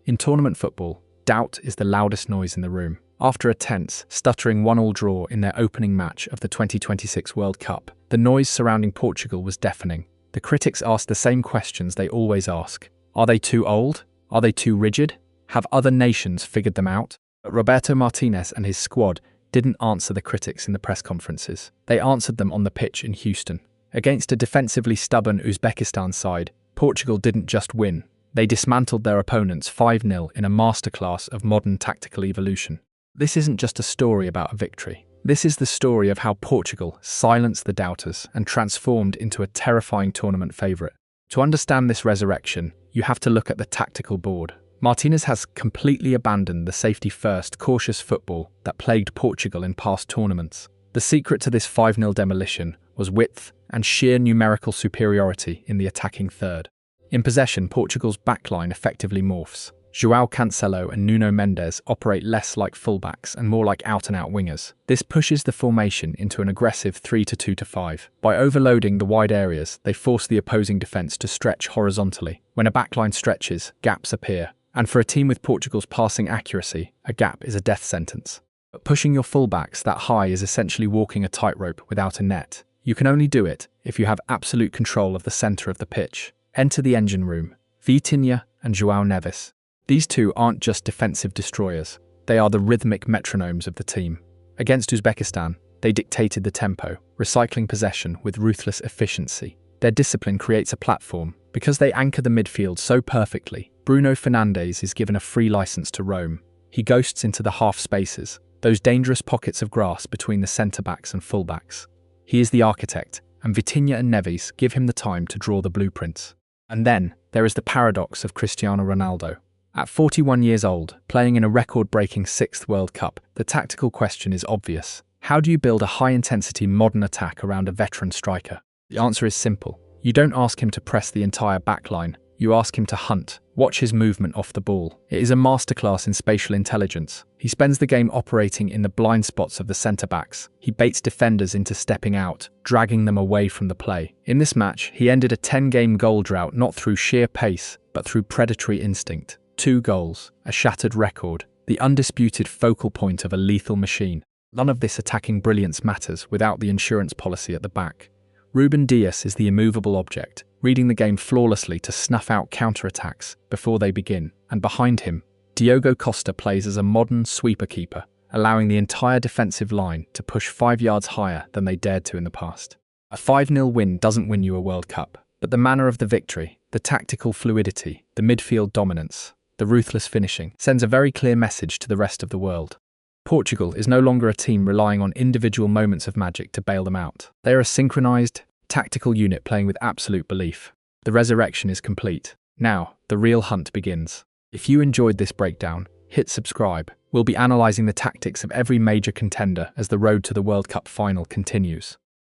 In tournament football, doubt is the loudest noise in the room. After a tense, stuttering 1-1 draw in their opening match of the 2026 World Cup, the noise surrounding Portugal was deafening. The critics asked the same questions they always ask. Are they too old? Are they too rigid? Have other nations figured them out? But Roberto Martínez and his squad didn't answer the critics in the press conferences. They answered them on the pitch in Houston. Against a defensively stubborn Uzbekistan side, Portugal didn't just win. They dismantled their opponents 5-0 in a masterclass of modern tactical evolution. This isn't just a story about a victory. This is the story of how Portugal silenced the doubters and transformed into a terrifying tournament favourite. To understand this resurrection, you have to look at the tactical board. Martínez has completely abandoned the safety-first, cautious football that plagued Portugal in past tournaments. The secret to this 5-0 demolition was width and sheer numerical superiority in the attacking third. In possession, Portugal's backline effectively morphs. João Cancelo and Nuno Mendes operate less like fullbacks and more like out-and-out wingers. This pushes the formation into an aggressive 3-2-5. By overloading the wide areas, they force the opposing defence to stretch horizontally. When a backline stretches, gaps appear. And for a team with Portugal's passing accuracy, a gap is a death sentence. But pushing your fullbacks that high is essentially walking a tightrope without a net. You can only do it if you have absolute control of the centre of the pitch. Enter the engine room, Vitinha and João Neves. These two aren't just defensive destroyers, they are the rhythmic metronomes of the team. Against Uzbekistan, they dictated the tempo, recycling possession with ruthless efficiency. Their discipline creates a platform. Because they anchor the midfield so perfectly, Bruno Fernandes is given a free license to roam. He ghosts into the half spaces, those dangerous pockets of grass between the centre-backs and full-backs. He is the architect, and Vitinha and Neves give him the time to draw the blueprints. And then, there is the paradox of Cristiano Ronaldo. At 41 years old, playing in a record-breaking 6th World Cup, the tactical question is obvious. How do you build a high-intensity modern attack around a veteran striker? The answer is simple. You don't ask him to press the entire backline, you ask him to hunt. Watch his movement off the ball. It is a masterclass in spatial intelligence. He spends the game operating in the blind spots of the centre-backs. He baits defenders into stepping out, dragging them away from the play. In this match, he ended a 10-game goal drought not through sheer pace, but through predatory instinct. 2 goals, a shattered record, the undisputed focal point of a lethal machine. None of this attacking brilliance matters without the insurance policy at the back. Ruben Dias is the immovable object, reading the game flawlessly to snuff out counterattacks before they begin, and behind him, Diogo Costa plays as a modern sweeper keeper, allowing the entire defensive line to push 5 yards higher than they dared to in the past. A 5-0 win doesn't win you a World Cup, but the manner of the victory, the tactical fluidity, the midfield dominance, the ruthless finishing, sends a very clear message to the rest of the world. Portugal is no longer a team relying on individual moments of magic to bail them out. They are a synchronized, tactical unit playing with absolute belief. The resurrection is complete. Now, the real hunt begins. If you enjoyed this breakdown, hit subscribe. We'll be analyzing the tactics of every major contender as the road to the World Cup final continues.